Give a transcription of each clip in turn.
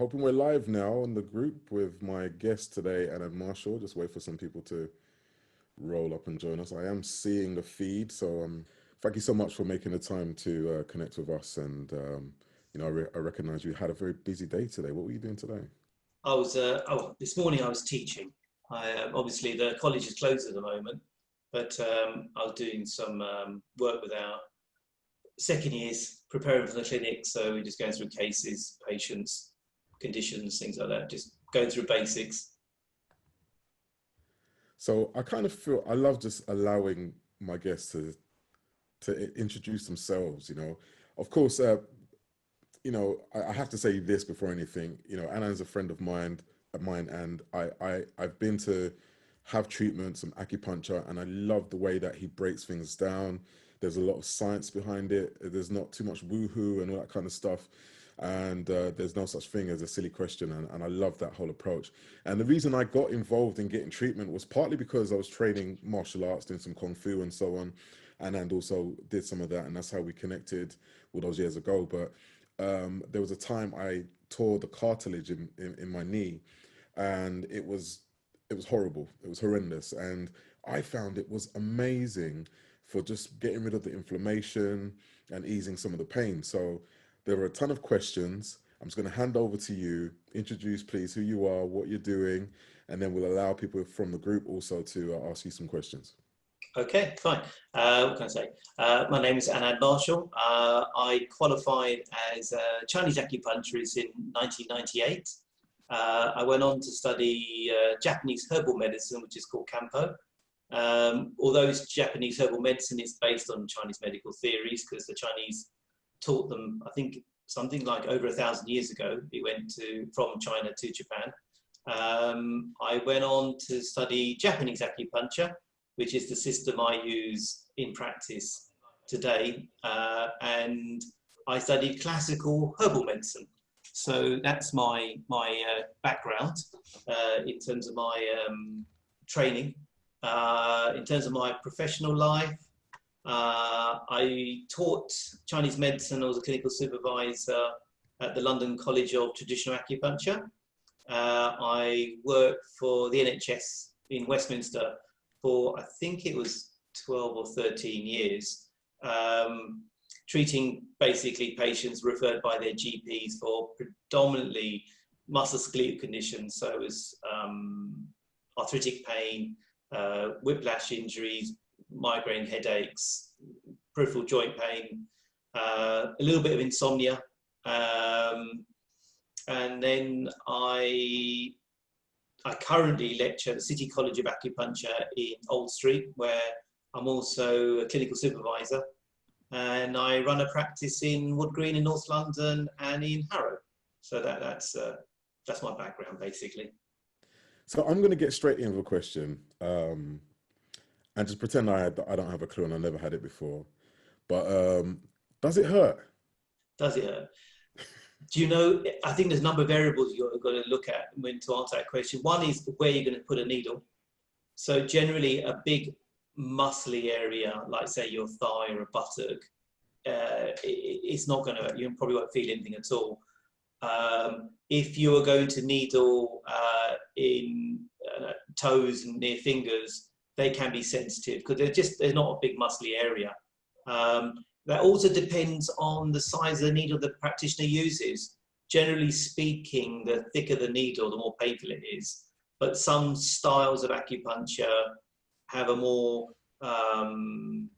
hoping we're live now on the group with my guest today, Anand Marshall. Just wait for some people to roll up and join us. I am seeing the feed, so thank you so much for making the time to connect with us. And I recognize you had a very busy day today. What were you doing today? This morning I was teaching. Obviously the college is closed at the moment, but I was doing some work with our second years, preparing for the clinic. So we're just going through cases, patients, conditions, things like that, just going through basics. So I kind of feel I love just allowing my guests to introduce themselves. Of course, I have to say this before anything. Anand's a friend of mine, and I've been to have treatment, some acupuncture, and I love the way that he breaks things down. There's a lot of science behind it. There's not too much woohoo and all that kind of stuff. And there's no such thing as a silly question. And I love that whole approach. And the reason I got involved in getting treatment was partly because I was training martial arts, doing some Kung Fu and so on. And also did some of that. And that's how we connected all those years ago. But there was a time I tore the cartilage in my knee, and it was horrible. It was horrendous. And I found it was amazing for just getting rid of the inflammation and easing some of the pain. So there were a ton of questions. I'm just going to hand over to you. Introduce, please, who you are, what you're doing, and then we'll allow people from the group also to ask you some questions. Okay, fine. What can I say? My name is Anand Marshall. I qualified as a Chinese acupuncturist in 1998. I went on to study Japanese herbal medicine, which is called Kanpo. Although it's Japanese herbal medicine, it's based on Chinese medical theories because the Chinese taught them, I think, something like over 1,000 years ago. It went from China to Japan. I went on to study Japanese acupuncture, which is the system I use in practice today. And I studied classical herbal medicine. So that's my background in terms of my training. In terms of my professional life, I taught Chinese medicine. I was a clinical supervisor at the London College of Traditional Acupuncture. I worked for the NHS in Westminster for, I think it was 12 or 13 years, treating basically patients referred by their GPs for predominantly musculoskeletal conditions. So it was arthritic pain, whiplash injuries, migraine headaches, peripheral joint pain, a little bit of insomnia. And then I currently lecture at the City College of Acupuncture in Old Street, where I'm also a clinical supervisor. And I run a practice in Wood Green in North London and in Harrow. So that's my background, basically. So I'm going to get straight in with a question, and just pretend I don't have a clue and I never had it before. But does it hurt? Does it hurt? Do you know, I think there's a number of variables you've got to look at when to answer that question. One is where you're going to put a needle. So generally a big muscly area, like say your thigh or a buttock, it's not going to hurt. You probably won't feel anything at all. If you are going to needle in toes and near fingers, they can be sensitive because they're not a big muscly area. That also depends on the size of the needle the practitioner uses. Generally speaking, the thicker the needle, the more painful it is. But some styles of acupuncture have a more of an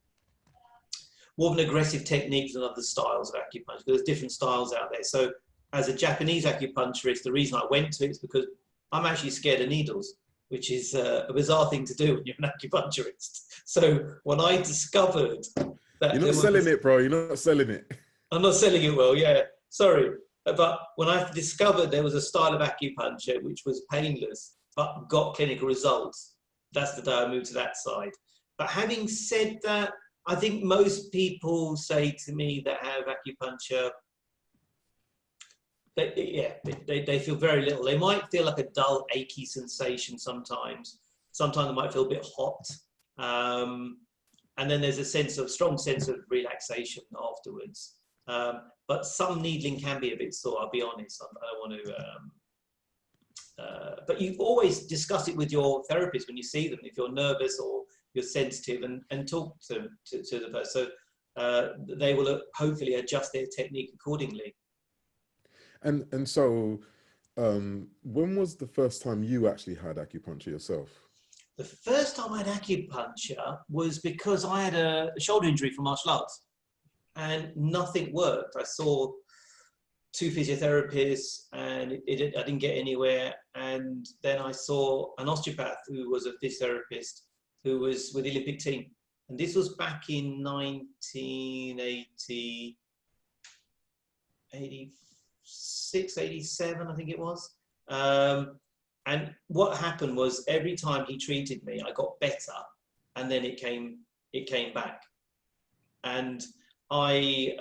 aggressive technique than other styles of acupuncture. There's different styles out there. So as a Japanese acupuncturist, the reason I went to it is because I'm actually scared of needles, which is a bizarre thing to do when you're an acupuncturist. So when I discovered that... You're not selling it, bro. You're not selling it. I'm not selling it well, yeah. Sorry. But when I discovered there was a style of acupuncture which was painless, but got clinical results, that's the day I moved to that side. But having said that, I think most people say to me that have acupuncture, they feel very little. They might feel like a dull, achy sensation sometimes. Sometimes they might feel a bit hot. And then there's a strong sense of relaxation afterwards. But some needling can be a bit sore, I'll be honest. I don't want to, but you always discuss it with your therapist when you see them, if you're nervous or you're sensitive, and talk to the person. So they will hopefully adjust their technique accordingly. And so, when was the first time you actually had acupuncture yourself? The first time I had acupuncture was because I had a shoulder injury from martial arts and nothing worked. I saw 2 physiotherapists and I didn't get anywhere. And then I saw an osteopath who was a physiotherapist who was with the Olympic team. And this was back in 1980, 86, 87, I think it was. And what happened was every time he treated me, I got better, and then it came back. And I,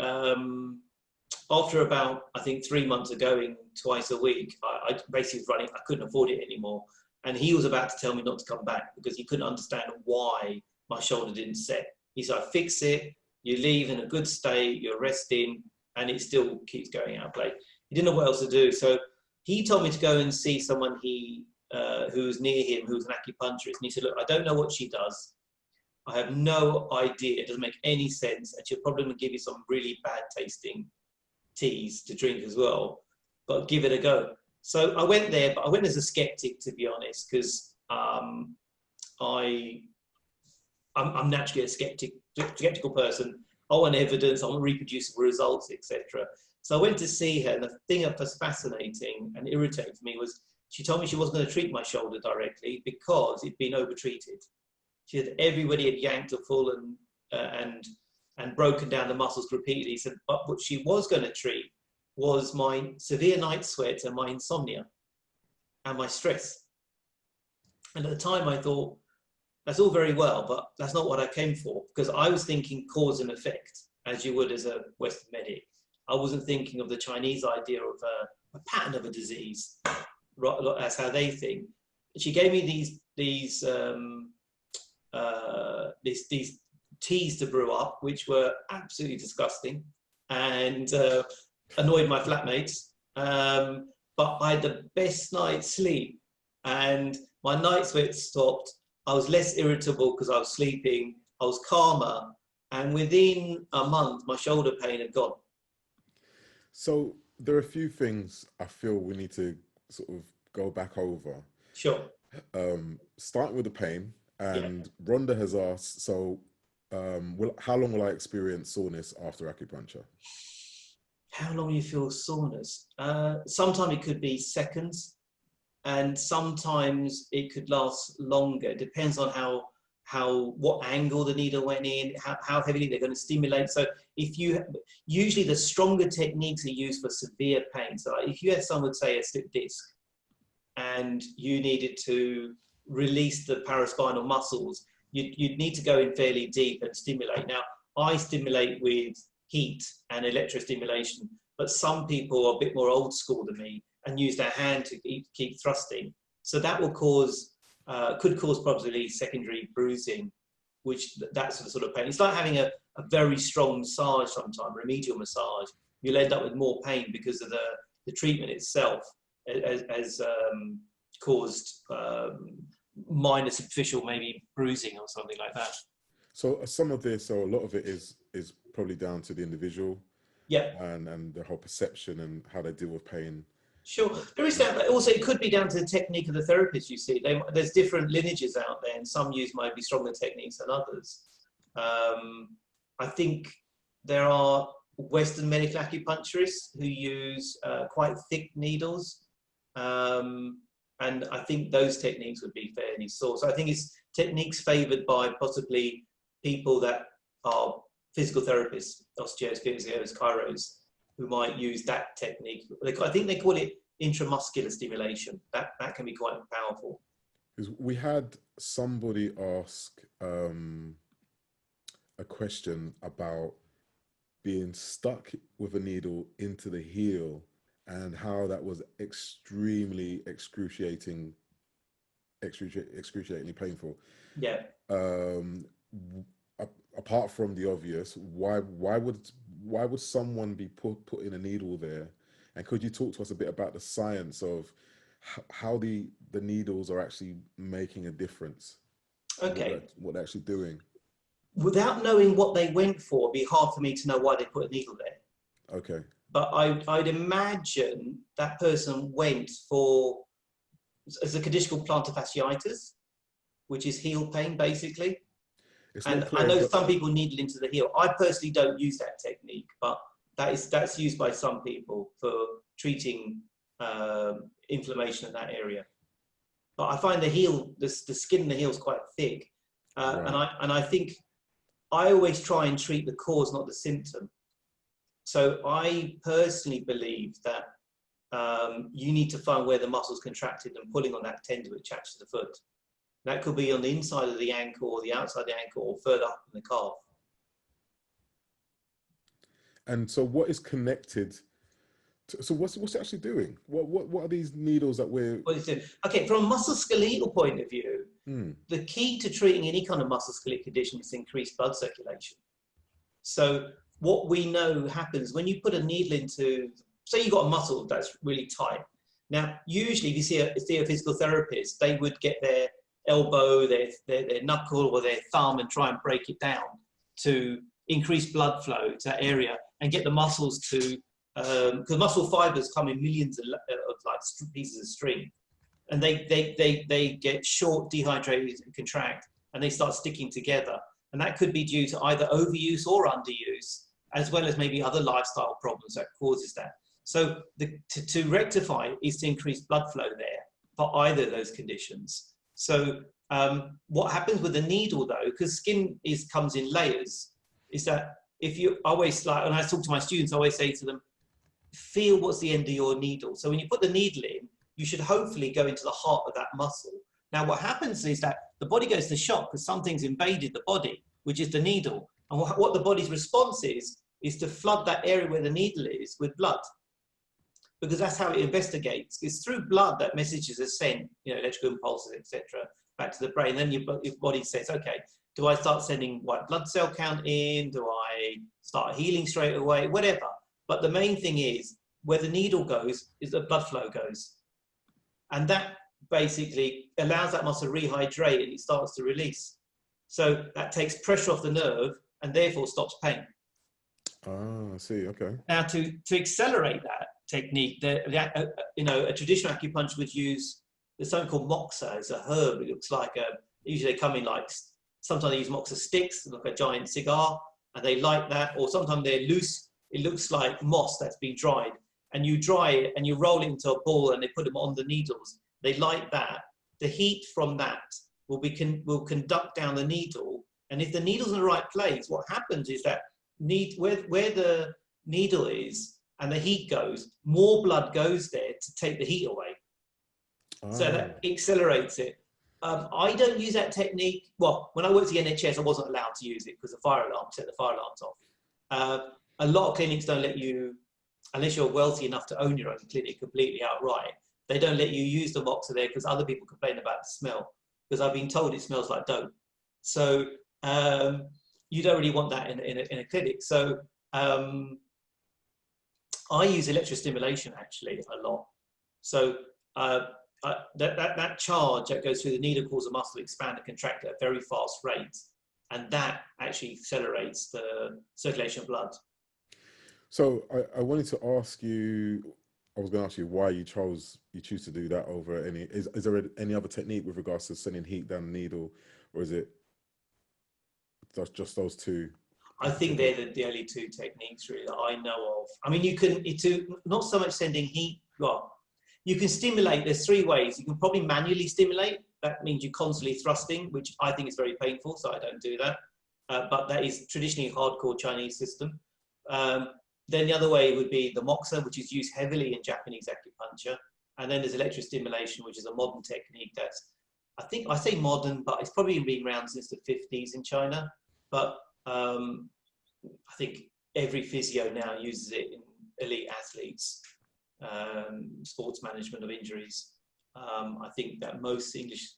after about, I think 3 months of going twice a week, I basically was running, I couldn't afford it anymore. And he was about to tell me not to come back because he couldn't understand why my shoulder didn't set. He said, I fix it, you leave in a good state, you're resting, and it still keeps going out of play. He didn't know what else to do. So he told me to go and see someone who was near him, who was an acupuncturist. And he said, look, I don't know what she does. I have no idea. It doesn't make any sense. And she'll probably give you some really bad tasting teas to drink as well. But give it a go. So I went there, but I went as a skeptic, to be honest, because I'm naturally a skeptical person. I want evidence, I want reproducible results, etc. So I went to see her, and the thing that was fascinating and irritating for me was she told me she wasn't going to treat my shoulder directly because it'd been overtreated. She said everybody had yanked her full and broken down the muscles repeatedly. She said, but what she was going to treat was my severe night sweats and my insomnia and my stress. And at the time I thought, that's all very well, but that's not what I came for, because I was thinking cause and effect, as you would as a Western medic. I wasn't thinking of the Chinese idea of a pattern of a disease. That's how they think. She gave me these teas to brew up, which were absolutely disgusting and annoyed my flatmates. But I had the best night's sleep, and my night sweats stopped. I was less irritable because I was sleeping. I was calmer, and within a month, my shoulder pain had gone. So there are a few things I feel we need to sort of go back over. Sure. Starting with the pain, and Yeah. Rhonda has asked, so how long will I experience soreness after acupuncture? How long you feel soreness? Sometimes it could be seconds, and sometimes it could last longer. It depends on what angle the needle went in, how heavily they're going to stimulate. So usually the stronger techniques are used for severe pain. So if you had someone, say, a slip disc, and you needed to release the paraspinal muscles, you'd need to go in fairly deep and stimulate. Now, I stimulate with heat and electrostimulation, but some people are a bit more old school than me and use their hand to keep thrusting. So that will could cause probably secondary bruising, which that's the sort of pain. It's like having a very strong massage sometimes, remedial massage. You'll end up with more pain because of the treatment itself has caused minor superficial, maybe bruising or something like that. So some of this, or a lot of it is probably down to the individual. Yeah. And the whole perception and how they deal with pain. Sure. There is that, but also it could be down to the technique of the therapist, you see. There's different lineages out there, and some use maybe stronger techniques than others. I think there are Western medical acupuncturists who use quite thick needles, and I think those techniques would be fairly sore. So I think it's techniques favoured by possibly people that are physical therapists, osteos, physios, chiros, who might use that technique. I think they call it intramuscular stimulation. That can be quite powerful. Because we had somebody ask a question about being stuck with a needle into the heel and how that was extremely excruciatingly painful. Yeah. Apart from the obvious, why would why would someone be putting a needle there? And could you talk to us a bit about the science of how the needles are actually making a difference? Okay. What they're actually doing? Without knowing what they went for, it'd be hard for me to know why they put a needle there. Okay. But I'd imagine that person went for, as a condition called plantar fasciitis, which is heel pain, basically. It's And not clear, I know but some people needle into the heel. I personally don't use that technique, but that's used by some people for treating inflammation in that area. But I find the heel, the skin in the heel is quite thick, right. and I think I always try and treat the cause, not the symptom. So I personally believe that you need to find where the muscle's contracted and pulling on that tendon attached to the foot. That could be on the inside of the ankle or the outside of the ankle or further up in the calf. And so what is connected to, so what's it actually doing? What are these needles that we're... What is it? Okay, from a musculoskeletal point of view, the key to treating any kind of musculoskeletal condition is increased blood circulation. So what we know happens when you put a needle into, say you've got a muscle that's really tight. Now, usually if you see a physical therapist, they would get their elbow, their knuckle or their thumb and try and break it down to increase blood flow to that area and get the muscles to, because muscle fibers come in millions of like pieces of string, and they get short, dehydrated, and contract, and they start sticking together. And that could be due to either overuse or underuse, as well as maybe other lifestyle problems that causes that. So to rectify is to increase blood flow there for either of those conditions. So what happens with the needle though, because skin comes in layers, is that if you always, like when I talk to my students, I always say to them, feel what's the end of your needle. So when you put the needle in, you should hopefully go into the heart of that muscle. Now what happens is that the body goes to shock because something's invaded the body, which is the needle. And what the body's response is to flood that area where the needle is with blood. Because that's how it investigates. It's through blood that messages are sent, electrical impulses, etc., back to the brain. Then your body says, okay, do I start sending white blood cell count in? Do I start healing straight away? Whatever. But the main thing is, where the needle goes, is the blood flow goes. And that basically allows that muscle to rehydrate and it starts to release. So that takes pressure off the nerve and therefore stops pain. Ah, I see, okay. Now to accelerate that technique, a traditional acupuncture would use, there's something called moxa. It's a herb. It looks like usually they come in like, sometimes they use moxa sticks, like a giant cigar, and they light that, or sometimes they're loose. It looks like moss that's been dried, and you dry it and you roll it into a ball and they put them on the needles. They light that. The heat from that will conduct down the needle, and if the needle's in the right place, what happens is that where the needle is and the heat goes, more blood goes there to take the heat away. So that accelerates it. I don't use that technique. Well, when I worked at the NHS, I wasn't allowed to use it because the fire alarm set the fire alarms off. A lot of clinics don't let you, unless you're wealthy enough to own your own clinic completely outright, they don't let you use the moxa there because other people complain about the smell. Because I've been told it smells like dope. So you don't really want that in a clinic. So I use electrostimulation actually a lot. So that charge that goes through the needle causes the muscle to expand and contract at a very fast rate. And that actually accelerates the circulation of blood. So I wanted to ask you, I was going to ask you why you choose to do that over any, is there any other technique with regards to sending heat down the needle, or is it just those two? I think they're the only two techniques really that I know of. I mean, you can, not so much sending heat, well, you can stimulate, there's three ways. You can probably manually stimulate. That means you're constantly thrusting, which I think is very painful, so I don't do that. But that is traditionally a hardcore Chinese system. Then the other way would be the moxa, which is used heavily in Japanese acupuncture. And then there's electrostimulation, which is a modern technique that's, I say modern, but it's probably been around since the 50s in China. But I think every physio now uses it in elite athletes, sports management of injuries. I think that most English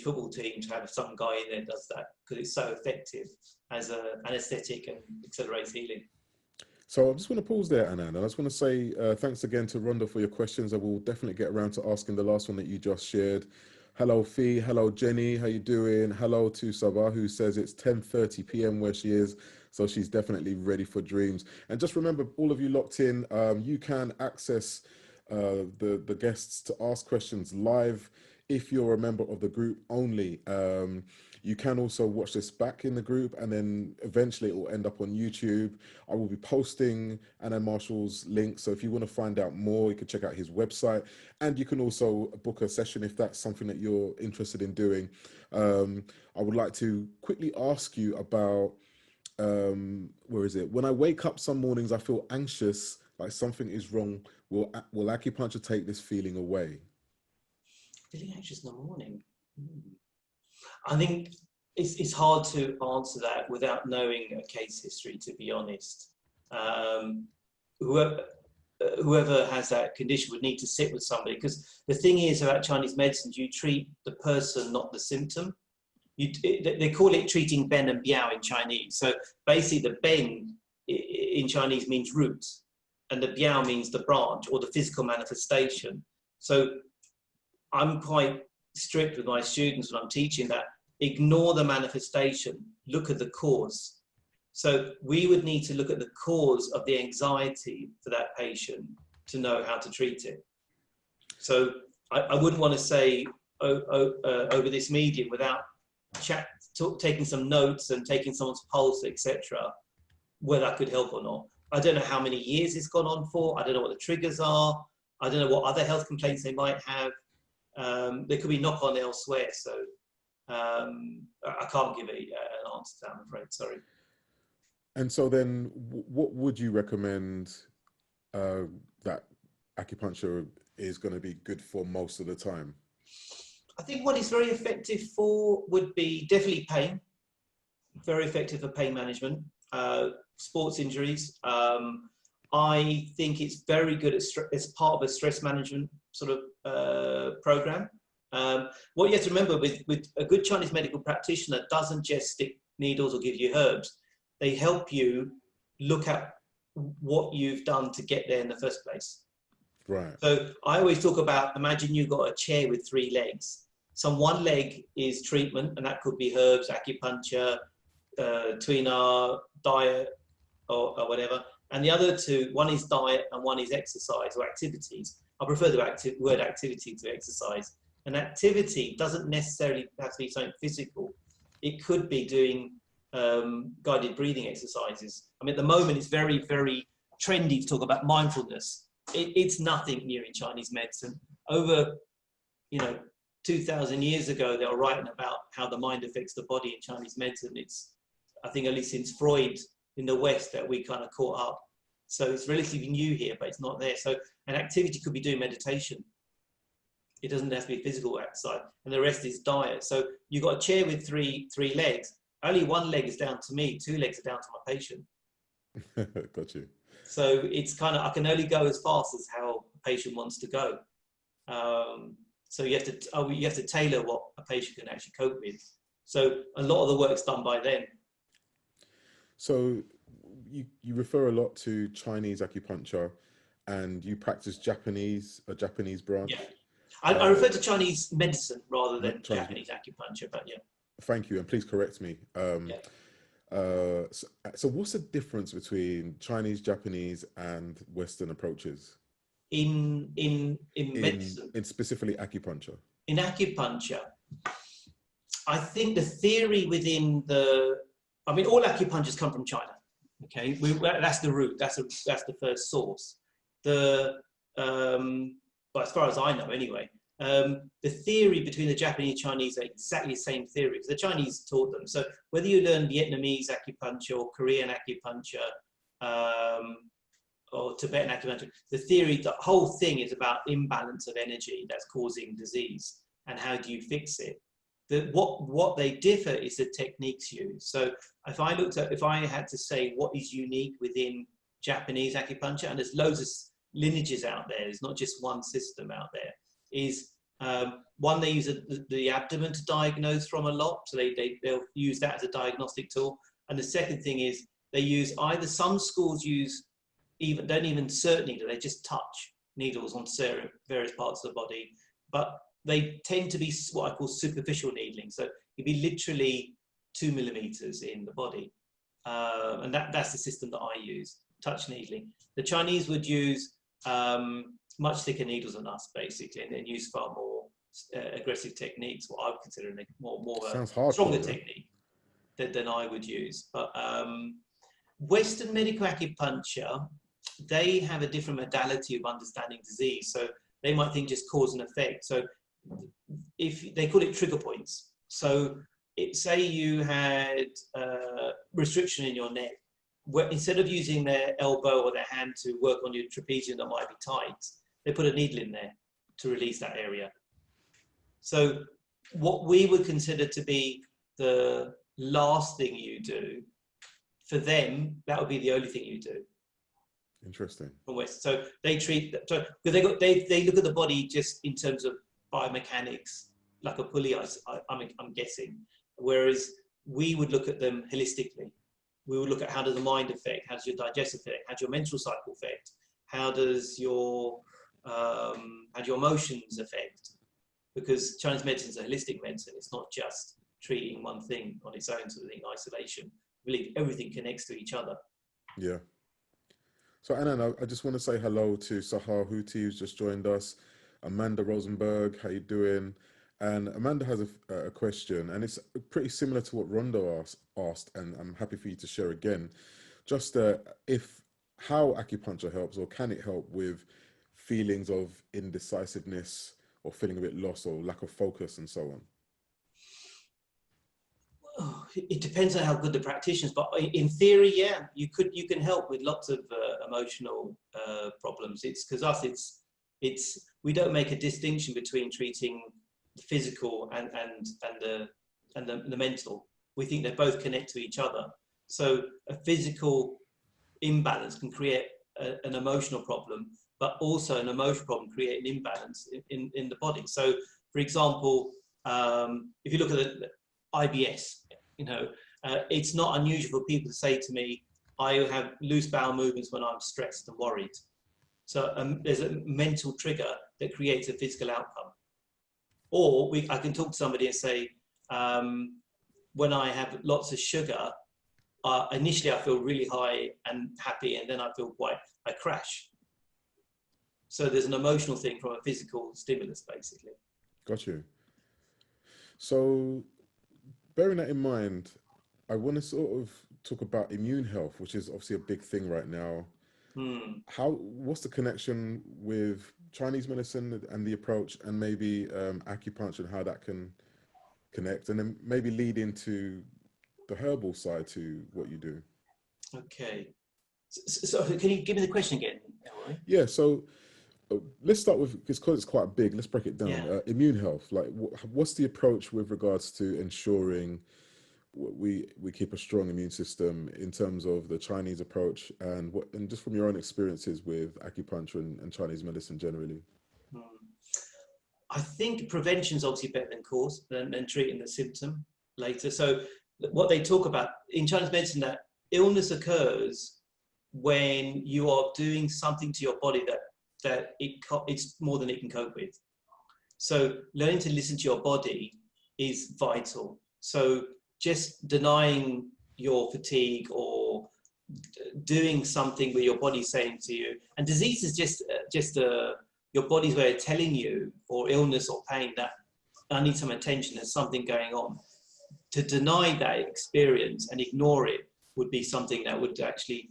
football teams have some guy in there that does that because it's so effective as an anesthetic and accelerates healing. So I just want to pause there, Anand, and I just want to say thanks again to Rhonda for your questions. I will definitely get around to asking the last one that you just shared. Hello, Fee. Hello, Jenny. How you doing? Hello to Sabah, who says it's 10:30 p.m. where she is, so she's definitely ready for dreams. And just remember, all of you locked in, you can access the guests to ask questions live if you're a member of the group only. You can also watch this back in the group, and then eventually it will end up on YouTube. I will be posting Anand Marshall's link, so if you want to find out more, you can check out his website, and you can also book a session if that's something that you're interested in doing. I would like to quickly ask you about, where is it? When I wake up some mornings, I feel anxious, like something is wrong. Will acupuncture take this feeling away? Feeling anxious in the morning. I think it's hard to answer that without knowing a case history, to be honest. Whoever has that condition would need to sit with somebody, because the thing is about Chinese medicine, you treat the person, not the symptom. They call it treating Ben and Biao in Chinese. So basically the Ben in Chinese means root, and the Biao means the branch or the physical manifestation. So I'm quite strict with my students when I'm teaching that ignore the manifestation, look at the cause. So we would need to look at the cause of the anxiety for that patient to know how to treat it. So I wouldn't want to say over this medium without taking some notes and taking someone's pulse, etc., whether that could help or not. I don't know how many years it's gone on for. I don't know what the triggers are. I don't know what other health complaints they might have. There could be knock-on elsewhere, so I can't give an answer to that, I'm afraid. Sorry. And so then, what would you recommend that acupuncture is going to be good for most of the time? I think what it's very effective for would be definitely pain. Very effective for pain management, sports injuries. I think it's very good as part of a stress management sort of program. What you have to remember with a good Chinese medical practitioner doesn't just stick needles or give you herbs. They help you look at what you've done to get there in the first place. Right. So I always talk about, imagine you've got a chair with 3 legs. So one leg is treatment, and that could be herbs, acupuncture, tuina, diet, or whatever. And the other 2, one is diet and one is exercise or activities. I prefer the word activity to exercise. An activity doesn't necessarily have to be something physical. It could be doing guided breathing exercises. I mean, at the moment, it's very, very trendy to talk about mindfulness. It's nothing new in Chinese medicine. Over, 2,000 years ago, they were writing about how the mind affects the body in Chinese medicine. It's, I think, only since Freud in the West that we kind of caught up. So it's relatively new here, but it's not there. So an activity could be doing meditation. It doesn't have to be physical exercise, and the rest is diet. So you've got a chair with three legs. Only one leg is down to me, 2 legs are down to my patient. Got you. So it's kind of, I can only go as fast as how a patient wants to go. So you have to tailor what a patient can actually cope with. So a lot of the work's done by them. So you refer a lot to Chinese acupuncture, and you practice a Japanese branch. Yeah, I refer to Chinese medicine rather than Japanese acupuncture, but yeah. Thank you, and please correct me. So what's the difference between Chinese, Japanese, and Western approaches? In medicine? In specifically acupuncture. In acupuncture, I think the theory within all acupunctures come from China. Okay, that's the root. That's the first source. Well, as far as I know, anyway. The theory between the Japanese and Chinese are exactly the same theory. The Chinese taught them. So whether you learn Vietnamese acupuncture or Korean acupuncture or Tibetan acupuncture, the whole thing is about imbalance of energy that's causing disease, and how do you fix it? What they differ is the techniques used. So if I had to say what is unique within Japanese acupuncture, and there's loads of lineages out there, there's not just one system out there, is one, they use the abdomen to diagnose from a lot, so they'll use that as a diagnostic tool. And the second thing is they use some schools use don't even insert needle, they just touch needles on various parts of the body, but they tend to be what I call superficial needling. So it'd be literally 2 millimeters in the body. And that's the system that I use, touch needling. The Chinese would use much thicker needles than us, basically, and then use far more aggressive techniques, what I would consider a more stronger technique than I would use. But Western medical acupuncture, they have a different modality of understanding disease. So they might think just cause and effect. So if they call it trigger points. So say you had restriction in your neck, where instead of using their elbow or their hand to work on your trapezium that might be tight, they put a needle in there to release that area. So what we would consider to be the last thing you do, for them, that would be the only thing you do. Interesting. From West. So they treat, so they look at the body just in terms of biomechanics, like a pulley, I'm guessing. Whereas we would look at them holistically. We would look at how does the mind affect, how does your digestive affect, how does your menstrual cycle affect, how does your emotions affect? Because Chinese medicine is a holistic medicine. It's not just treating one thing on its own, sort of in isolation. I believe everything connects to each other. Yeah. So Anand, I just want to say hello to Sahar Houti, who's just joined us. Amanda Rosenberg, how you doing? And Amanda has a question, and it's pretty similar to what Rondo asked, and I'm happy for you to share again. Just how acupuncture helps, or can it help with feelings of indecisiveness, or feeling a bit lost, or lack of focus, and so on? It depends on how good the practitioners, but in theory, yeah, you can help with lots of emotional problems. It's because we don't make a distinction between treating the physical and the mental. We think they both connect to each other. So a physical imbalance can create an emotional problem, but also an emotional problem create an imbalance in the body. So, for example, if you look at the IBS, it's not unusual for people to say to me, I have loose bowel movements when I'm stressed and worried. So there's a mental trigger that creates a physical outcome. Or I can talk to somebody and say, when I have lots of sugar, initially I feel really high and happy, and then I crash. So there's an emotional thing from a physical stimulus, basically. Got you. So bearing that in mind, I want to sort of talk about immune health, which is obviously a big thing right now. What's the connection with Chinese medicine and the approach, and maybe acupuncture, and how that can connect, and then maybe lead into the herbal side to what you do? Okay. So can you give me the question again, Elroy? Yeah, so let's start with, because it's quite big, let's break it down. Yeah. Immune health, like what's the approach with regards to ensuring we keep a strong immune system in terms of the Chinese approach, and just from your own experiences with acupuncture and Chinese medicine generally? I think prevention is obviously better than treating the symptom later. So what they talk about in Chinese medicine, that illness occurs when you are doing something to your body that it's more than it can cope with. So learning to listen to your body is vital. So just denying your fatigue or doing something where your body's saying to you, and disease is just your body's way of telling you, or illness or pain, that I need some attention, there's something going on. To deny that experience and ignore it would be something that would actually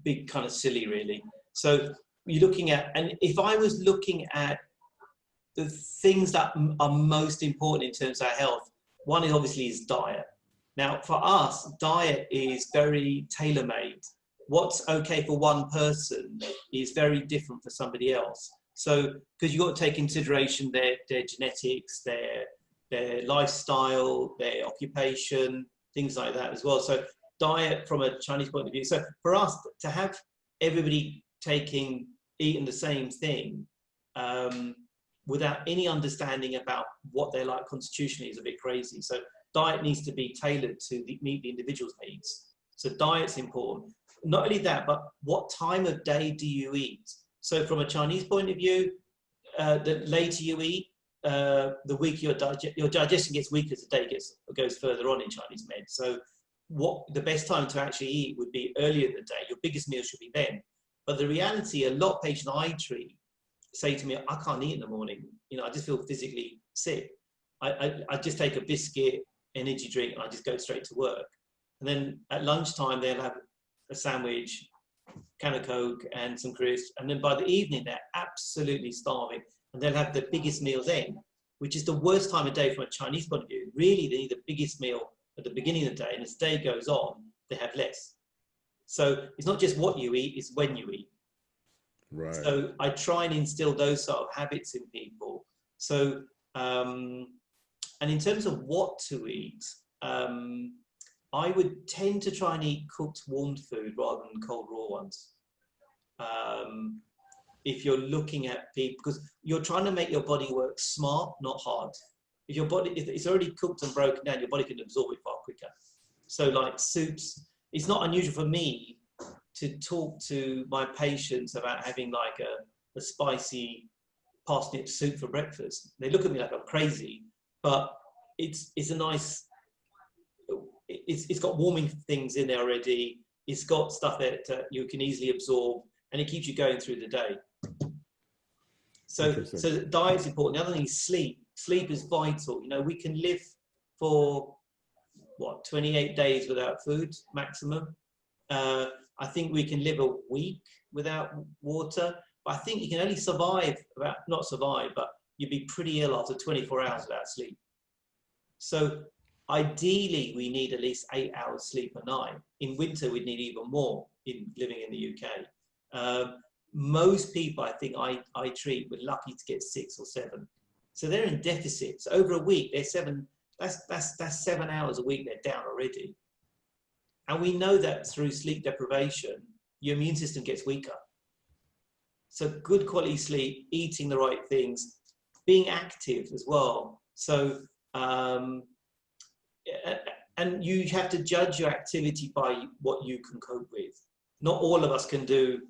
be kind of silly, really. So you're looking at, and if I was looking at the things that are most important in terms of our health, one is obviously diet. Now, for us, diet is very tailor-made. What's okay for one person is very different for somebody else. So, because you've got to take consideration their genetics, their lifestyle, their occupation, things like that as well. So diet from a Chinese point of view. So for us to have everybody eating the same thing without any understanding about what they're like constitutionally is a bit crazy. So diet needs to be tailored to meet the individual's needs. So diet's important. not only that, but what time of day do you eat? So from a Chinese point of view, the later you eat, the weaker your digestion gets weaker as the day goes further on in Chinese med. So the best time to actually eat would be earlier in the day. Your biggest meal should be then. But the reality, a lot of patients I treat say to me, I can't eat in the morning. I just feel physically sick. I just take a biscuit, energy drink, and I just go straight to work. And then at lunchtime, they'll have a sandwich, can of Coke, and some crisps. And then by the evening, they're absolutely starving. And they'll have the biggest meal then, which is the worst time of day from a Chinese point of view. Really, they need the biggest meal at the beginning of the day. And as the day goes on, they have less. So it's not just what you eat, it's when you eat. Right. So I try and instill those sort of habits in people. So, and in terms of what to eat, I would tend to try and eat cooked, warmed food rather than cold, raw ones. If you're looking at people, because you're trying to make your body work smart, not hard. If it's already cooked and broken down, your body can absorb it far quicker. So like soups, it's not unusual for me to talk to my patients about having like a spicy parsnip soup for breakfast. They look at me like I'm crazy, but it's a nice, it's got warming things in there already. It's got stuff that you can easily absorb, and it keeps you going through the day. So diet's important. The other thing is sleep. Sleep is vital. We can live for 28 days without food maximum. I think we can live a week without water, but I think you can only survive not survive, but you'd be pretty ill after 24 hours without sleep. So ideally, we need at least 8 hours sleep a night. In winter, we'd need even more living in the UK. Most people, I think I treat, we're lucky to get 6 or 7. So they're in deficits. Over a week, they're 7. That's 7 hours a week they're down already. And we know that through sleep deprivation, your immune system gets weaker. So good quality sleep, eating the right things, being active as well. So, and you have to judge your activity by what you can cope with. Not all of us can do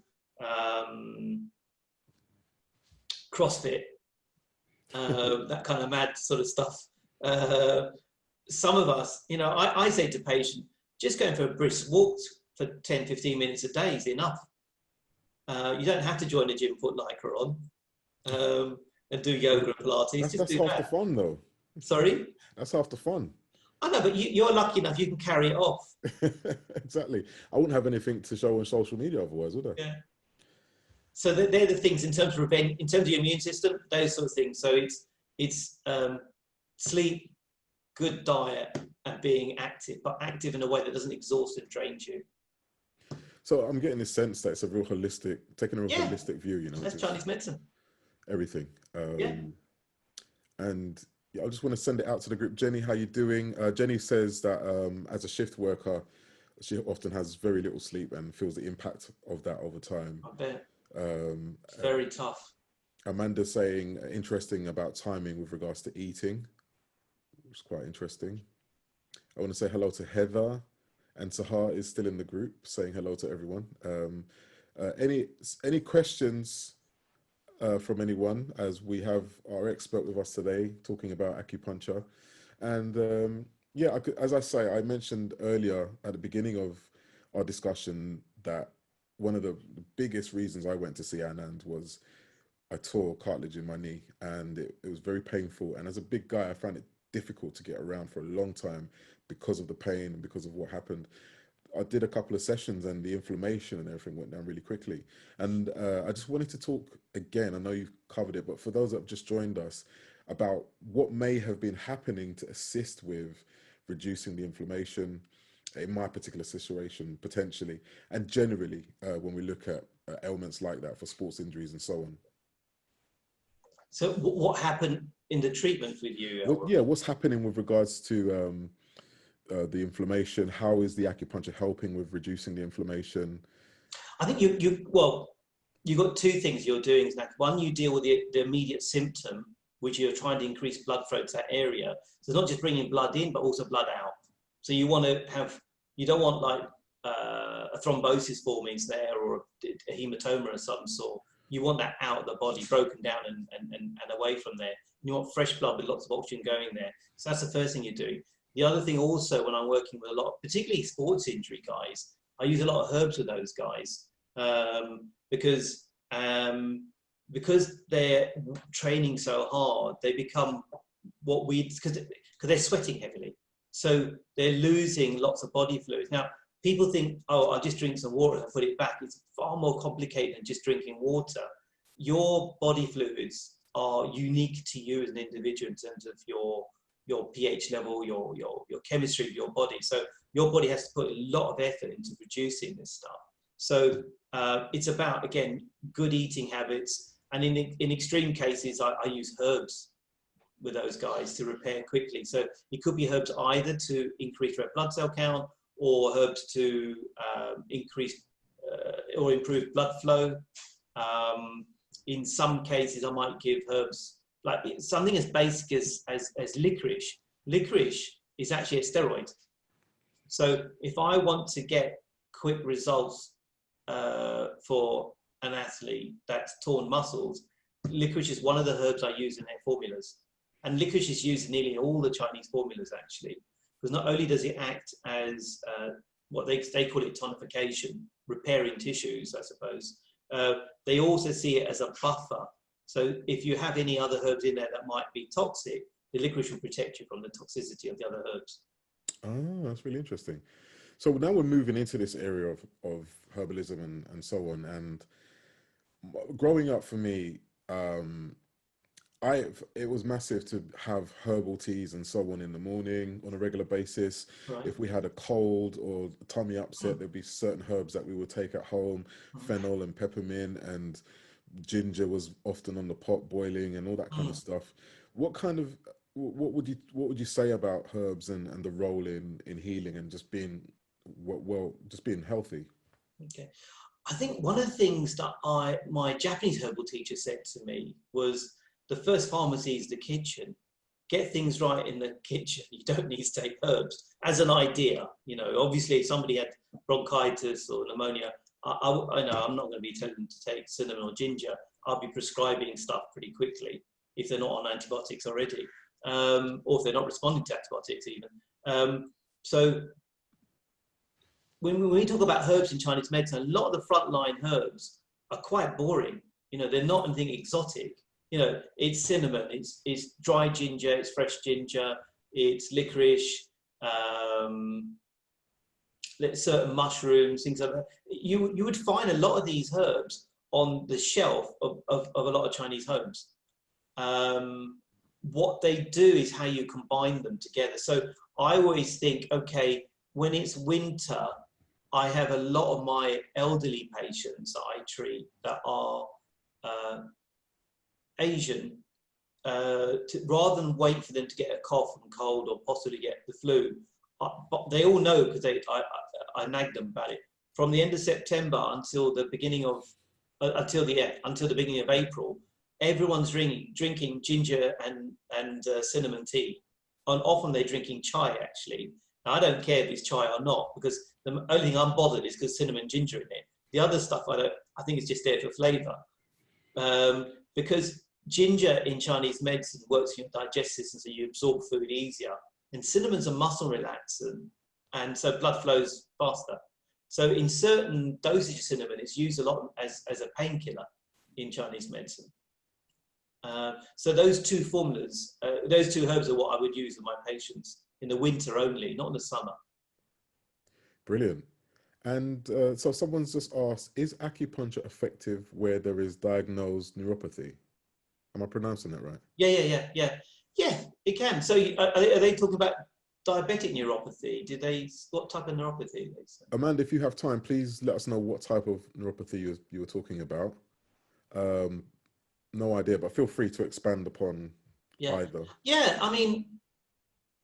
CrossFit, that kind of mad sort of stuff. Some of us, I say to patients, just going for a brisk walk for 10, 15 minutes a day is enough. You don't have to join a gym, put Lycra on, and do yoga and Pilates. That's half the fun, though. Sorry? That's half the fun. I know, but you're lucky enough you can carry it off. Exactly. I wouldn't have anything to show on social media otherwise, would I? Yeah. So they're the things in terms of your immune system, those sort of things. So it's sleep, good diet, and being active, but active in a way that doesn't exhaust and drain you. So I'm getting this sense that it's taking a real holistic view, That's Chinese medicine. Everything. And I just want to send it out to the group. Jenny, how you doing? Jenny says that as a shift worker, she often has very little sleep and feels the impact of that over time. I bet. It's very tough. Amanda saying interesting about timing with regards to eating, which is quite interesting. I want to say hello to Heather, and Sahar is still in the group, saying hello to everyone. Any questions from anyone, as we have our expert with us today talking about acupuncture? And as I say, I mentioned earlier at the beginning of our discussion that one of the biggest reasons I went to see Anand was I tore cartilage in my knee, and it was very painful. And as a big guy, I found it difficult to get around for a long time because of the pain and because of what happened. I did a couple of sessions and the inflammation and everything went down really quickly. And I just wanted to talk again, I know you've covered it, but for those that have just joined us, about what may have been happening to assist with reducing the inflammation in my particular situation, potentially, and generally when we look at ailments like that for sports injuries and so on. So what happened in the treatment with you? What's happening with regards to the inflammation? How is the acupuncture helping with reducing the inflammation? I think you've got two things you're doing. One, you deal with the immediate symptom, which you're trying to increase blood flow to that area. So it's not just bringing blood in, but also blood out. So you don't want like a thrombosis forming there, or a hematoma of some sort. You want that out of the body, broken down and away from there. You want fresh blood with lots of oxygen going there. So that's the first thing you do. The other thing also, when I'm working with a lot, particularly sports injury guys, I use a lot of herbs with those guys, because they're training so hard, they become because they're sweating heavily. So they're losing lots of body fluids. Now, people think, oh, I'll just drink some water and put it back. It's far more complicated than just drinking water. Your body fluids are unique to you as an individual in terms of your pH level, your chemistry of your body. So your body has to put a lot of effort into producing this stuff. So it's about, again, good eating habits. And in extreme cases, I use herbs with those guys to repair quickly. So it could be herbs either to increase red blood cell count, or herbs to increase or improve blood flow. In some cases, I might give herbs like something as basic as licorice. Licorice is actually a steroid. So if I want to get quick results for an athlete that's torn muscles, licorice is one of the herbs I use in their formulas. And licorice is used in nearly all the Chinese formulas, actually, because not only does it act as what they call it tonification, repairing tissues, I suppose, they also see it as a buffer. So if you have any other herbs in there that might be toxic, the licorice will protect you from the toxicity of the other herbs. Oh, that's really interesting. So now we're moving into this area of herbalism and so on. And growing up for me, it was massive to have herbal teas and so on in the morning on a regular basis. Right. If we had a cold or tummy upset, there'd be certain herbs that we would take at home, fennel and peppermint, and ginger was often on the pot boiling and all that kind of stuff. What would you say about herbs and the role in healing and just being just being healthy? Okay. I think one of the things that my Japanese herbal teacher said to me was, the first pharmacy is the kitchen. Get things right in the kitchen. You don't need to take herbs as an idea. You know, obviously, if somebody had bronchitis or pneumonia, I know I'm not going to be telling them to take cinnamon or ginger. I'll be prescribing stuff pretty quickly if they're not on antibiotics already, or if they're not responding to antibiotics even. So when we talk about herbs in Chinese medicine, a lot of the frontline herbs are quite boring. You know, they're not anything exotic. You know, it's cinnamon, it's dry ginger, it's fresh ginger, it's licorice, certain mushrooms, things like that. You would find a lot of these herbs on the shelf of a lot of Chinese homes. What they do is how you combine them together. So I always think, okay, when it's winter, I have a lot of my elderly patients that I treat that are Asian, rather than wait for them to get a cough and cold or possibly get the flu, but they all know, because I nag them about it. From the end of September until the beginning of until the beginning of April, everyone's drinking ginger and cinnamon tea, and often they're drinking chai. Actually, now, I don't care if it's chai or not, because the only thing I'm bothered is because cinnamon ginger in it. The other stuff I think it's just there for flavour, because ginger in Chinese medicine works in your digestive system, so you absorb food easier. And cinnamon's a muscle relaxant, and so blood flows faster. So in certain dosage of cinnamon, it's used a lot as a painkiller in Chinese medicine. So those two formulas, those two herbs are what I would use with my patients in the winter only, not in the summer. Brilliant. And so someone's just asked, is acupuncture effective where there is diagnosed neuropathy? Am I pronouncing that right? Yeah, it can. So are they talking about diabetic neuropathy? What type of neuropathy? Amanda, if you have time, please let us know what type of neuropathy you were talking about. No idea, but feel free to expand upon either. Yeah, I mean,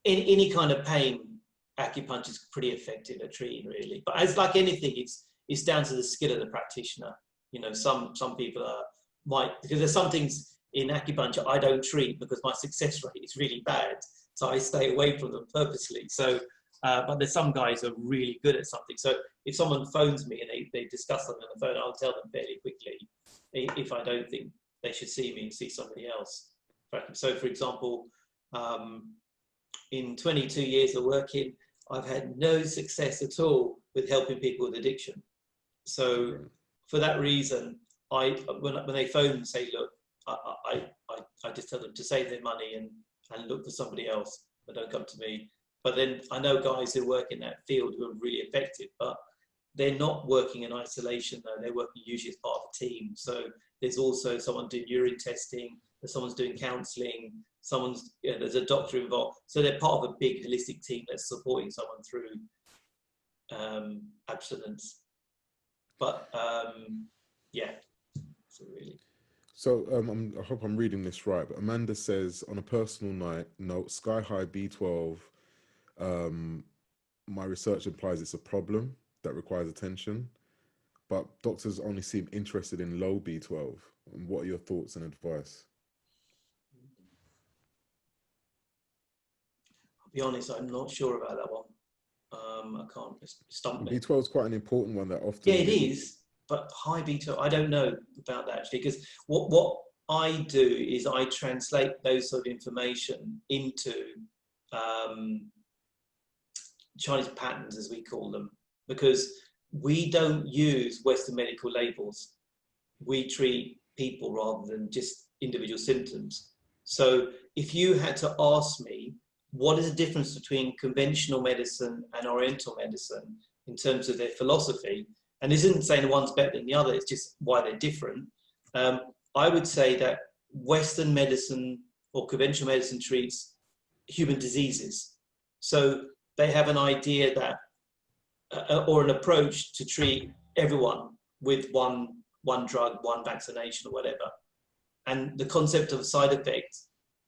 in any kind of pain, acupuncture is pretty effective at treating, really. But as like anything, it's down to the skill of the practitioner. You know, some people because there's some things in acupuncture I don't treat because my success rate is really bad, so I stay away from them purposely. So But there's some guys who are really good at something. So if someone phones me and they discuss something on the phone, I'll tell them fairly quickly if I don't think they should see me and see somebody else. So for example, in 22 years of working, I've had no success at all with helping people with addiction. So for that reason, when they phone and say, look, I just tell them to save their money and look for somebody else, but don't come to me. But then I know guys who work in that field who are really effective, but they're not working in isolation though. They're working usually as part of a team. So there's also someone doing urine testing, someone's doing counselling, there's a doctor involved. So they're part of a big holistic team that's supporting someone through abstinence. But yeah, so really. So I hope I'm reading this right, but Amanda says, on a personal note, sky high B12, my research implies it's a problem that requires attention, but doctors only seem interested in low B12. And what are your thoughts and advice? I'll be honest, I'm not sure about that one. I can't stump me. B12 is quite an important one that often... Yeah, it is, but high B12, I don't know about that actually, because what I do is I translate those sort of information into Chinese patterns, as we call them, because we don't use Western medical labels. We treat people rather than just individual symptoms. So if you had to ask me, what is the difference between conventional medicine and Oriental medicine in terms of their philosophy? And this isn't saying one's better than the other, it's just why they're different. I would say that Western medicine or conventional medicine treats human diseases. So they have an idea that, or an approach to treat everyone with one drug, one vaccination or whatever. And the concept of a side effect,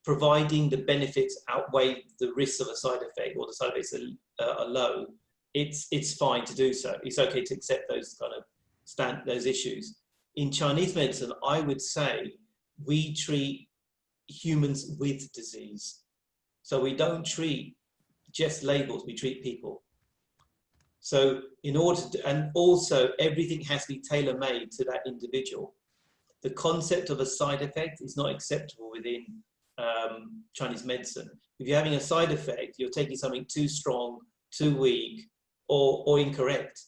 providing the benefits outweigh the risks of a side effect or the side effects are low, it's fine to do so. It's okay to accept those kind of those issues. In Chinese medicine, I would say we treat humans with disease. So we don't treat just labels, we treat people. So in order to, and also everything has to be tailor-made to that individual. The concept of a side effect is not acceptable within Chinese medicine. If you're having a side effect, you're taking something too strong, too weak, or incorrect.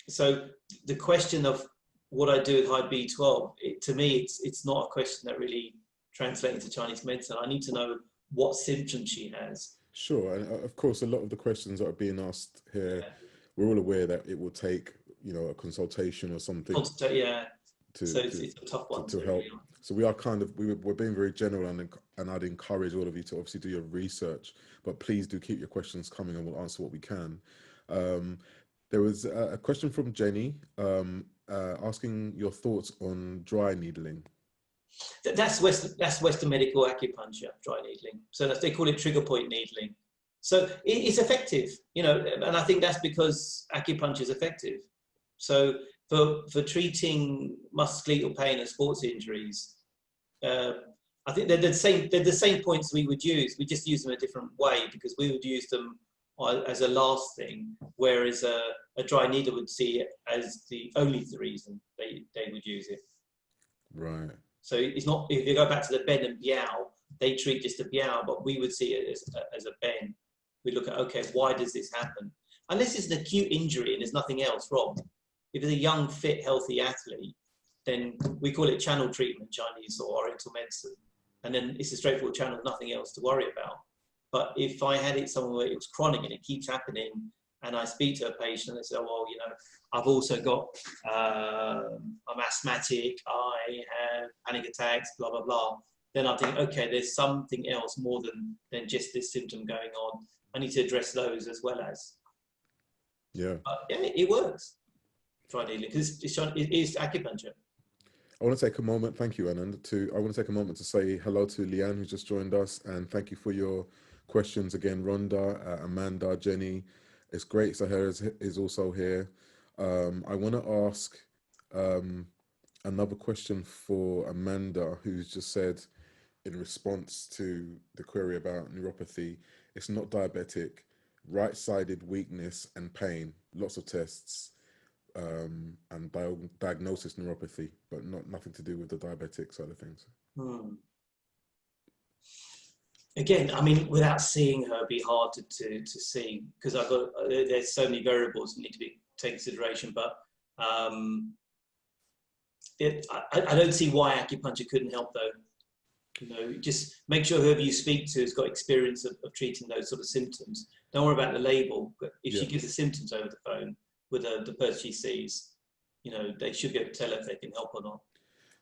So the question of what I do with high B12, to me, it's not a question that really translates into Chinese medicine. I need to know what symptoms she has. Sure, and of course, a lot of the questions that are being asked here, we're all aware that it will take, a consultation or something. Yeah. So it's a tough one to help. So we are we're being very general, and I'd encourage all of you to obviously do your research, but please do keep your questions coming and we'll answer what we can. There was a question from Jenny asking your thoughts on dry needling. That's Western medical acupuncture, dry needling. So they call it trigger point needling. So it's effective, and I think that's because acupuncture is effective. So for treating musculoskeletal pain and sports injuries, I think they're the same points we would use. We just use them a different way because we would use them as a last thing, whereas a dry needle would see it as the only reason they would use it. Right. So it's not, if you go back to the Ben and Biao, they treat just a Biao, but we would see it as a Ben. We look at, okay, why does this happen? Unless it's an acute injury and there's nothing else wrong. If it's a young, fit, healthy athlete, then we call it channel treatment, Chinese or Oriental medicine. And then it's a straightforward channel, nothing else to worry about. But if I had it somewhere where it was chronic and it keeps happening, and I speak to a patient and they say, oh, well, I've also got, I'm asthmatic, I have panic attacks, blah, blah, blah. Then I think, okay, there's something else more than just this symptom going on. I need to address those as well as. Yeah. But yeah, it works. Try needling, because it is acupuncture. I want to take a moment, thank you, Anand, I want to take a moment to say hello to Leanne, who's just joined us, and thank you for your questions again, Rhonda, Amanda, Jenny. It's great Sahara is also here. I want to ask another question for Amanda, who's just said in response to the query about neuropathy, it's not diabetic, right-sided weakness and pain, lots of tests, and diagnosis neuropathy, but nothing to do with the diabetic side of things. Again, I mean, without seeing her, it'd be hard to see, because there's so many variables that need to be taken into consideration. But I don't see why acupuncture couldn't help, though. You know, just make sure whoever you speak to has got experience of treating those sort of symptoms. Don't worry about the label, but if she gives the symptoms over the phone with the person she sees, you know, they should be able to tell if they can help or not.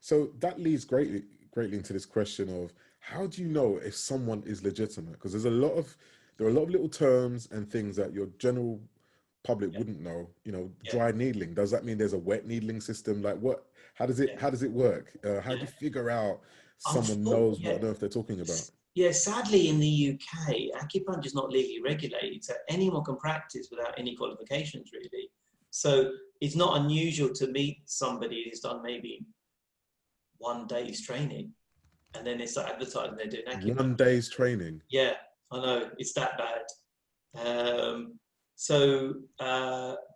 So that leads greatly into this question of, how do you know if someone is legitimate? Because there are a lot of little terms and things that your general public wouldn't know. You know, dry needling. Does that mean there's a wet needling system? Like, what? How does it work? How do you figure out someone knows what on earth they're talking about? Yeah, sadly in the UK, acupuncture is not legally regulated, so anyone can practice without any qualifications, really. So it's not unusual to meet somebody who's done maybe 1 day's training, and then they start advertising they're doing acupuncture. 1 day's training? Yeah, I know, it's that bad.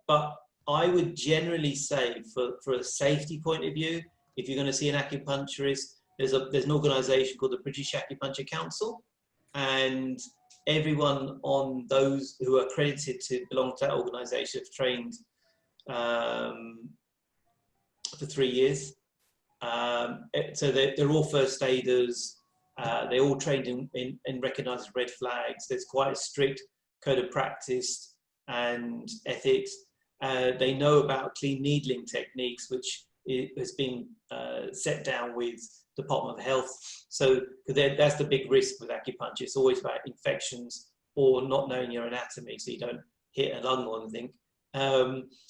But I would generally say, for a safety point of view, if you're going to see an acupuncturist, there's an organisation called the British Acupuncture Council, and everyone on those who are accredited to belong to that organisation have trained for 3 years. So they're all first aiders. They're all trained in recognised red flags. There's quite a strict code of practice and ethics. They know about clean needling techniques, which has been set down with Department of Health. So that's the big risk with acupuncture. It's always about infections or not knowing your anatomy, so you don't hit a lung or anything.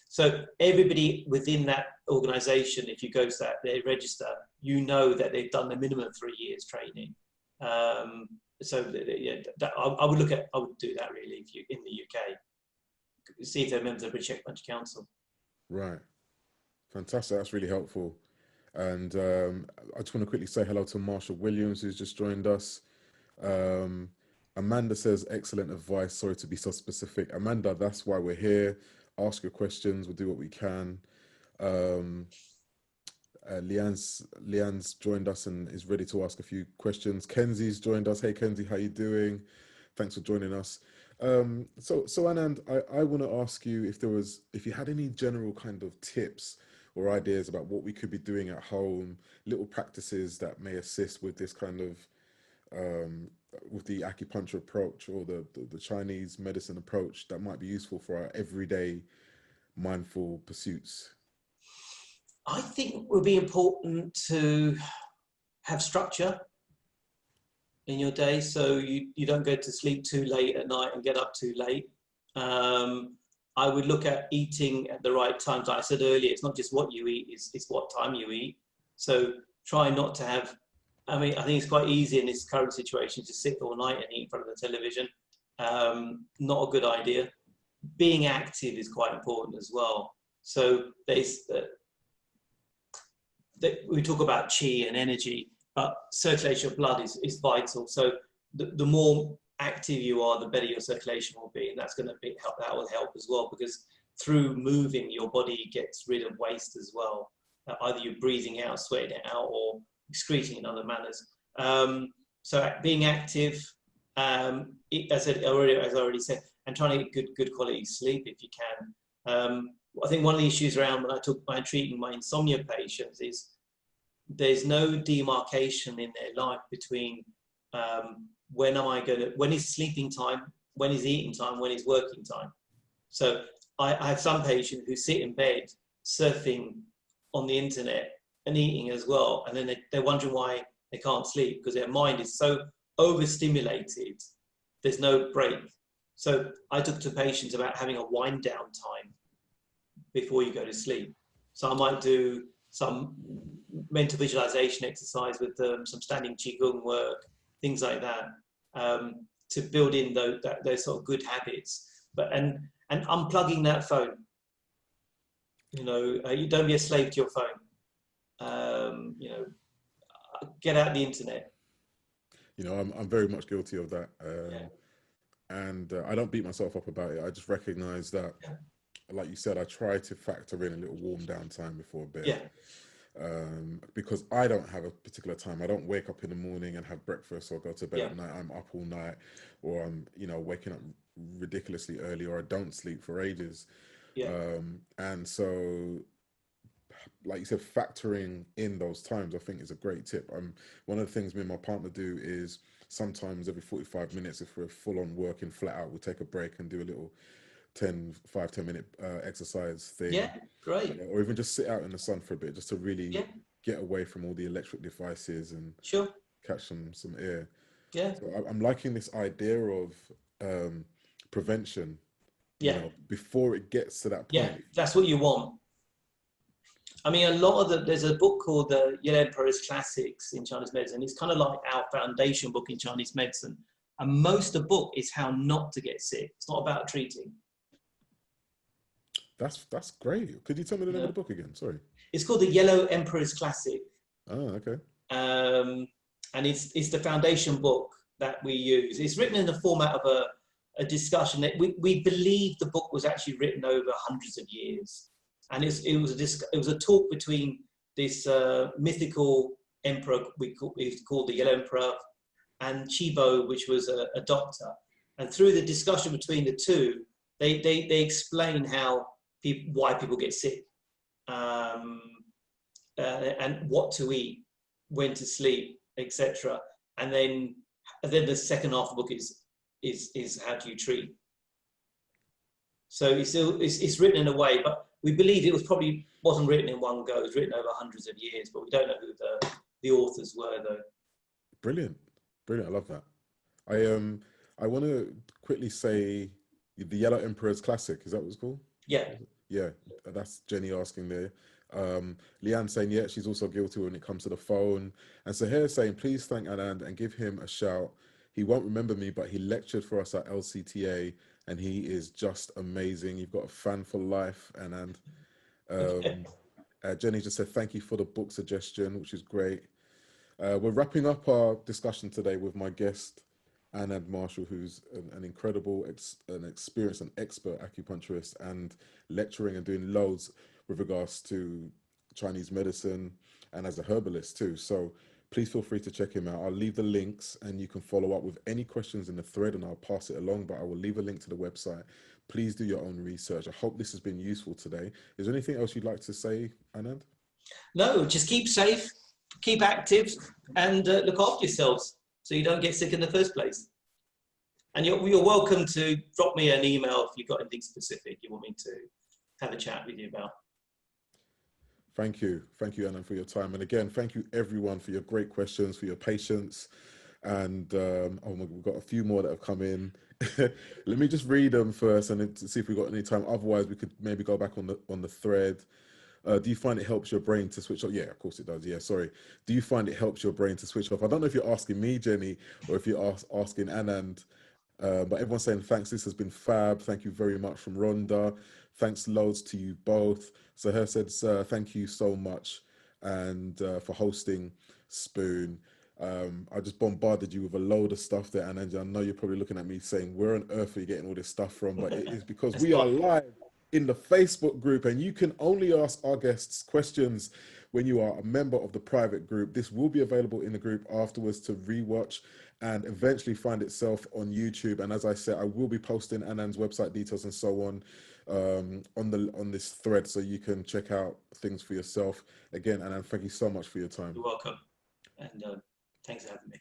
So everybody within that organisation, if you go to that, they register, you know that they've done the minimum 3 years training. So I would do that really if you in the UK. See if they're members of the British Acupuncture Council. Right. Fantastic. That's really helpful. And I just want to quickly say hello to Marshall Williams, who's just joined us. Amanda says, excellent advice. Sorry to be so specific. Amanda, that's why we're here. Ask your questions. We'll do what we can. Leanne's joined us and is ready to ask a few questions. Kenzie's joined us. Hey, Kenzie, how you doing? Thanks for joining us. So Anand, I want to ask you if you had any general kind of tips or ideas about what we could be doing at home, little practices that may assist with this kind of with the acupuncture approach or the Chinese medicine approach that might be useful for our everyday mindful pursuits. I think it would be important to have structure in your day, so you don't go to sleep too late at night and get up too late. I would look at eating at the right times. Like I said earlier, it's not just what you eat, it's what time you eat. So try not to have, I mean, I think it's quite easy in this current situation to sit all night and eat in front of the television. Not a good idea. Being active is quite important as well. So we talk about qi and energy, but circulation of blood is vital. So the more active you are, the better your circulation will be, and that's going to help. That will help as well, because through moving, your body gets rid of waste as well. Either you're breathing out, sweating it out, or excreting in other manners. So being active, as I already said, and trying to get good quality sleep if you can. I think one of the issues around when I'm treating my insomnia patients is there's no demarcation in their life between when is sleeping time, when is eating time, when is working time. So I have some patients who sit in bed surfing on the internet and eating as well, and then they're wondering why they can't sleep, because their mind is so overstimulated, there's no break. So I talk to patients about having a wind down time before you go to sleep. So I might do some mental visualization exercise with them, some standing qigong work, things like that, to build in those sort of good habits. But and unplugging that phone. You know, you don't be a slave to your phone. You know, get out the internet. You know, I'm very much guilty of that. and I don't beat myself up about it. I just recognize that, like you said, I try to factor in a little warm down time before bed. Yeah. Because I don't have a particular time. I don't wake up in the morning and have breakfast or go to bed Yeah. at night. I'm up all night, or I'm, you know, waking up ridiculously early, or I don't sleep for ages. Yeah. And so, like you said, factoring in those times, I think is a great tip. One of the things me and my partner do is sometimes every 45 minutes, if we're full on working flat out, we'll take a break and do a little 5-10 minute exercise thing. Yeah, great. Or even just sit out in the sun for a bit, just to really Yeah. get away from all the electric devices and Sure. catch some air. Yeah. So I'm liking this idea of prevention, you Yeah. know, before it gets to that point. Yeah, that's what you want. I mean, a lot of there's a book called the Yellow Emperor's Classics in Chinese medicine. It's kind of like our foundation book in Chinese medicine. And most of the book is how not to get sick. It's not about treating. That's great. Could you tell me the name of the book again? Sorry. It's called the Yellow Emperor's Classic. Oh, okay. And it's the foundation book that we use. It's written in the format of a discussion. We believe the book was actually written over hundreds of years. And it was a talk between this mythical emperor we called the Yellow Emperor, and Chibo, which was a doctor. And through the discussion between the two, they explain why people get sick, and what to eat, when to sleep, etc. And then the second half of the book is how do you treat. So it's written in a way, but we believe it wasn't written in one go. It was written over hundreds of years, but we don't know who the authors were, though. Brilliant. I love that. I want to quickly say the Yellow Emperor's Classic. Is that what it's called? Yeah. Yeah, that's Jenny asking there. Leanne saying, yeah, she's also guilty when it comes to the phone. And Sahir saying, please thank Anand and give him a shout. He won't remember me, but he lectured for us at LCTA, and he is just amazing. You've got a fan for life, Anand. Jenny just said, thank you for the book suggestion, which is great. We're wrapping up our discussion today with my guest, Anand Marshall, who's an incredible, an experienced and expert acupuncturist, and lecturing and doing loads with regards to Chinese medicine, and as a herbalist too. So please feel free to check him out. I'll leave the links, and you can follow up with any questions in the thread, and I'll pass it along, but I will leave a link to the website. Please do your own research. I hope this has been useful today. Is there anything else you'd like to say, Anand? No, just keep safe, keep active, and look after yourselves so you don't get sick in the first place. And you're welcome to drop me an email if you've got anything specific you want me to have a chat with you about. Thank you, Anand, for your time. And again, thank you everyone for your great questions, for your patience. And we've got a few more that have come in. Let me just read them first and to see if we've got any time. Otherwise, we could maybe go back on the thread. Do you find it helps your brain to switch off? Yeah, of course it does. Yeah, sorry. Do you find it helps your brain to switch off? I don't know if you're asking me, Jenny, or if you're asking Anand. But everyone's saying thanks. This has been fab. Thank you very much from Rhonda. Thanks loads to you both. So her said, thank you so much, and for hosting Spoon. I just bombarded you with a load of stuff there, and I know you're probably looking at me saying, where on earth are you getting all this stuff from? But it is because we are live in the Facebook group, and you can only ask our guests questions when you are a member of the private group. This will be available in the group afterwards to rewatch and eventually find itself on YouTube. And as I said, I will be posting Anand's website details and so on this thread, so you can check out things for yourself. Again, Anand, thank you so much for your time. You're welcome, and thanks for having me.